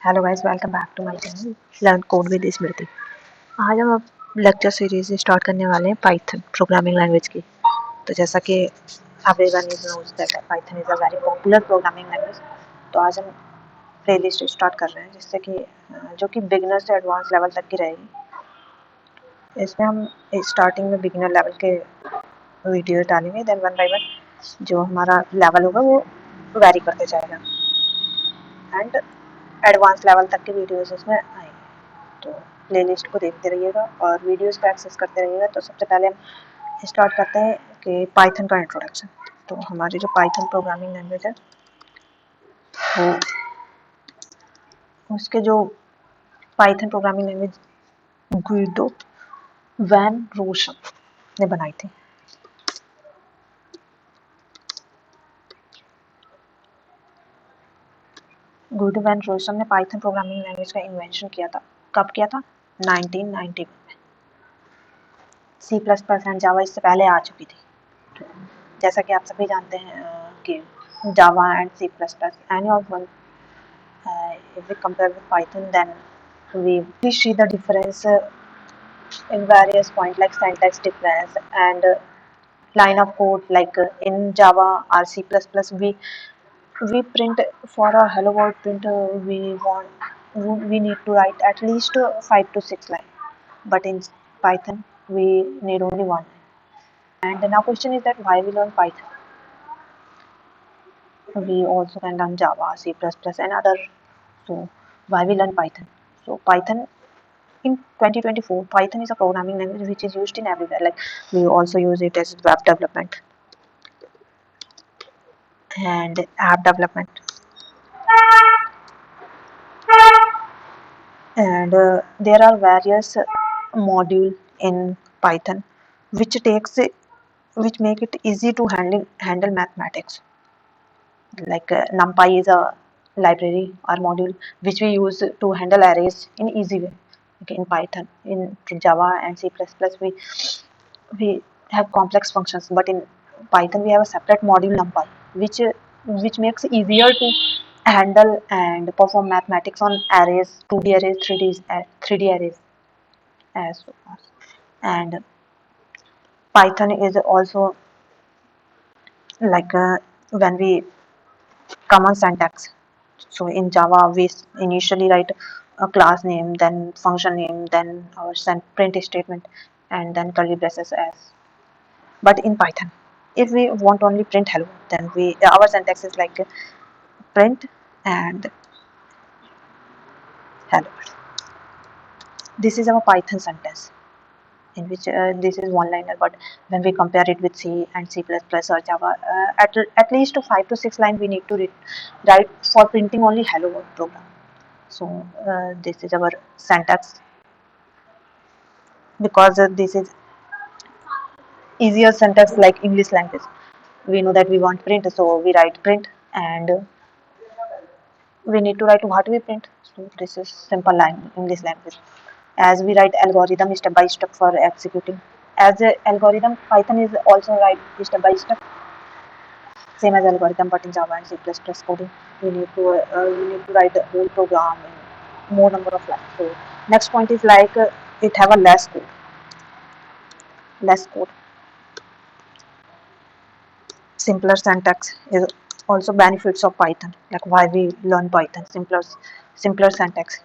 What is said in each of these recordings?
Hello guys, welcome back to my channel learn code with Smriti. आज हम अब lecture series start करने वाले हैं पाइथन प्रोग्रामिंग लैंग्वेज की। तो जैसा कि everyone knows that Python is a very popular programming language. तो आज हम प्लेलिस्ट स्टार्ट कर रहे हैं जिससे कि जो कि बिगिनर से एडवांस लेवल तक की रहेगी। इसमें हम स्टार्टिंग में बिगिनर लेवल के वीडियो डालेंगे, देन वन बाय वन जो हमारा लेवल होगा वो वैरी करते जाएगा एंड एडवांस लेवल तक के वीडियोस इसमें आएंगे। तो प्लेलिस्ट को देखते रहिएगा और वीडियोस को एक्सेस करते रहिएगा। तो सबसे पहले हम स्टार्ट करते हैं कि पाइथन का इंट्रोडक्शन। तो हमारी जो पाइथन प्रोग्रामिंग लैंग्वेज है वो उसके जो Python programming language Guido van Rossum ने बनाई थी। गुइडो वैन रोसन ने पाइथन प्रोग्रामिंग लैंग्वेज का इन्वेंशन किया था। कब किया था? 1990 में। C plus plus and Java इससे पहले आ चुकी थी। तो जैसा कि आप सभी जानते हैं कि Java and C plus plus any of one if we compare with Python, then we see the difference in various points like syntax difference and line of code. Like in Java or C++, we print for a hello world print. We need to write at least 5 to 6 lines, but in Python we need only one. And now question is that why we learn Python? We also can learn Java, C++, and other. So why we learn Python? So Python in 2024, Python is a programming language which is used in everywhere. Like we also use it as web development and app development, and there are various module in Python which which make it easy to handle mathematics. Like NumPy is a library or module which we use to handle arrays in easy way. Okay, in Python, in Java and C++, we have complex functions, but in Python we have a separate module NumPy, which makes it easier to handle and perform mathematics on arrays, 2D arrays, 3D arrays as well. And Python is also like when we common syntax. So in Java, we initially write a class name, then function name, then our print statement, and then curly braces as. But in Python, if we want only print hello, then our syntax is like print and hello. This is our Python sentence, in which this is one liner, but when we compare it with C and C++ or Java, at least 5 to 6 lines we need to write for printing only hello world program. So this is our syntax, because this is easier syntax like English language. We know that we want print, so we write print, and we need to write what we print. So this is simple English language. As we write algorithm step by step for executing. As a algorithm, Python is also write step by step, same as algorithm, but in Java and C++ coding, we need to write the whole program in more number of lines. So next point is like it have a less code, simpler syntax is also benefits of Python. Like why we learn Python, simpler syntax.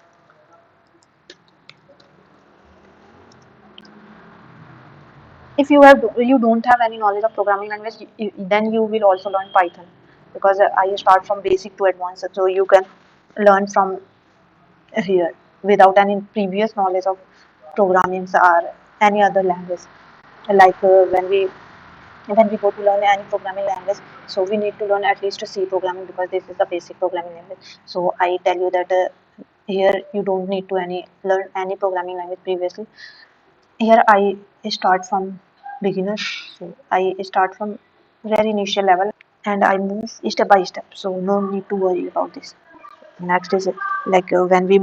If you don't have any knowledge of programming language, then you will also learn Python, because I start from basic to advanced, so you can learn from here without any previous knowledge of programming or any other language. Like when we go to learn any programming language, so we need to learn at least C programming, because this is the basic programming language. So I tell you that here you don't need to learn any programming language previously. Here I start from beginner, so I start from very initial level and I move step by step, so no need to worry about this. Next is like when we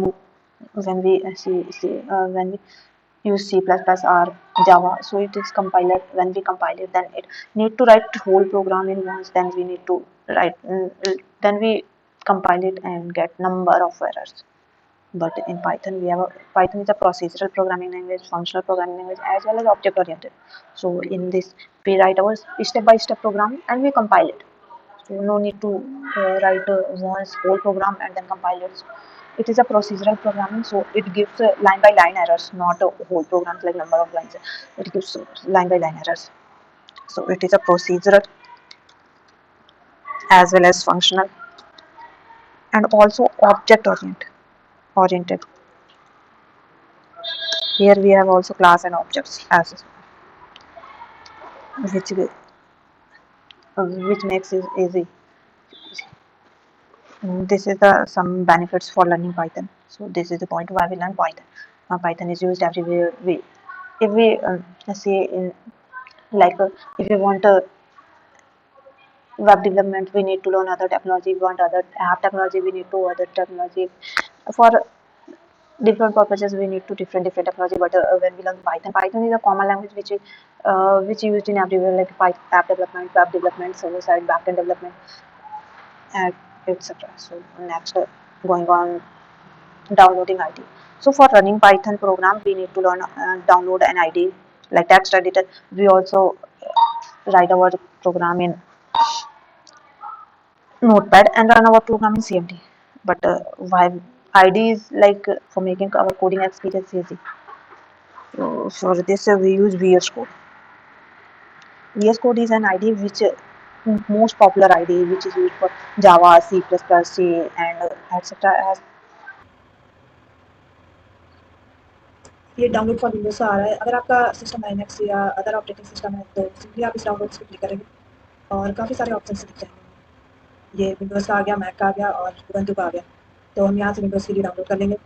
use C++ or Java, so it is compiler. When we compile it, then it need to write whole program in once. Then we need to write, then we compile it and get number of errors. But in Python, Python is a procedural programming language, functional programming language, as well as object oriented. So in this, we write our step-by-step program and we compile it. So no need to write once whole program and then compile it. It is a procedural programming, so it gives line by line errors, not whole programs like number of lines. It gives line by line errors. So it is a procedural as well as functional and also object oriented. Here we have also class and objects as which makes it easy. This is the some benefits for learning Python. So this is the point why we learn Python. Python is used everywhere. If we say in like if we want web development, we need to learn other technology. If we want other app technology, we need to other technology. For different purposes, we need to different technology. But when we learn Python is a common language which is used in everywhere, like Python app development, web development, server side, backend development, and etc. So next, going on downloading IDE. So for running Python program, we need to learn download an IDE like text editor. We also write our program in Notepad and run our program in CMD. But why IDE is like for making our coding experience easy. So for this, we use VS Code. VS Code is an IDE which most popular IDE which is used for Java, C++, C, and etc. ये download for Windows से आ रहा है। अगर आपका system Linux या other operating system है तो simply आप इस डाउनलोड पे क्लिक करेंगे और काफ़ी सारे ऑप्शन दिख जाएंगे। ये विंडोज़ का आ गया, मैक का आ गया और उबंटू का आ गया। तो हम यहाँ से विंडोज़ के लिए डाउनलोड कर लेंगे।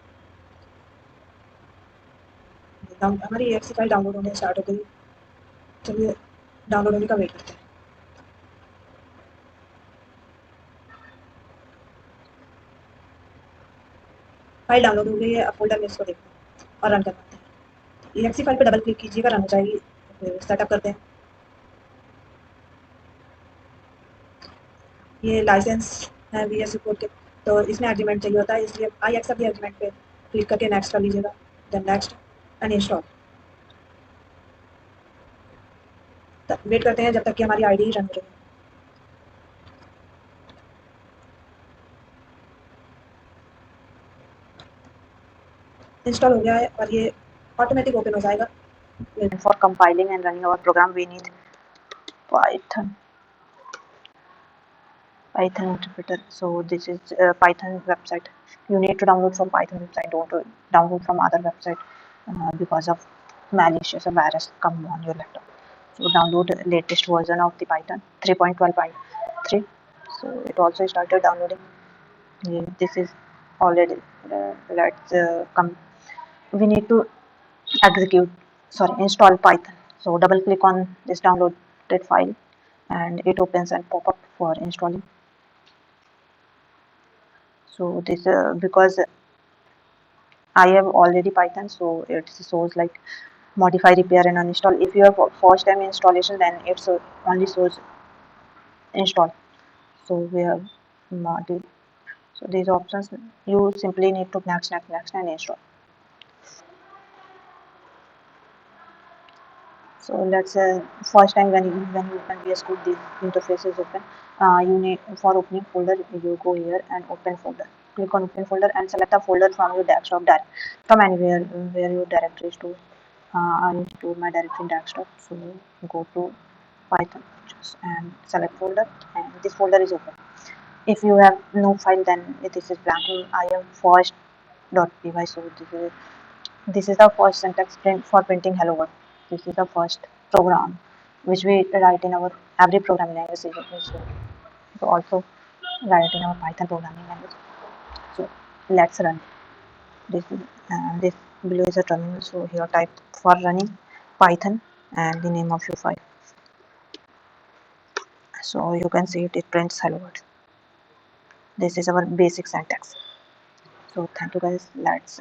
हमारी एक्स फाइल डाउनलोड होने स्टार्ट हो गई। चलिए डाउनलोड होने का वेट करते हैं। फाइल डाउनलोड हो गई है। अब फोल्डर में इसको देखते हैं और रन करवाते हैं। एक्स फाइल पर डबल क्लिक कीजिएगा, रन हो जाएगी। फिर सेटअप करते हैं। ये लाइसेंस है VS कोड के, तो इसमें एग्रीमेंट चाहिए होता है, इसलिए आई एक्सेप्ट द एग्रीमेंट पे क्लिक करके नेक्स्ट कर लीजिएगा। Then next and install. Wait करते हैं जब तक कि हमारी आईडी रन हो जाए। इंस्टॉल हो गया है और ये ऑटोमेटिक ओपन हो जाएगा। For compiling and running our program, we need Python. Python interpreter. So this is Python website. You need to download from Python website. Don't download from other website because of malicious or virus come on your laptop. So download the latest version of the Python 3.12.3. So it also started downloading. Yeah, this is already. Let's come. We need to execute. Sorry, install Python. So double click on this downloaded file, and it opens and pop up for installing. So this because I have already Python, so it shows like modify, repair, and uninstall. If you have first time installation, then it's only shows install. So we have module. So these options you simply need to next, and install. So let's first time when you open VS Code, the interface is open. You need for opening folder, you go here and open folder. Click on open folder and select a folder from your desktop from anywhere where your directory is stored. I store my directory in desktop, so go to Python and select folder, and this folder is open. If you have no file, then this is blank. I have first.py, so this is the first syntax print for printing hello world. This is the first program which we write in our every programming language. So also write in our Python programming language. So let's run this below is a terminal. So here type for running Python and the name of your file. So you can see it prints hello world. This is our basic syntax. So thank you guys. Let's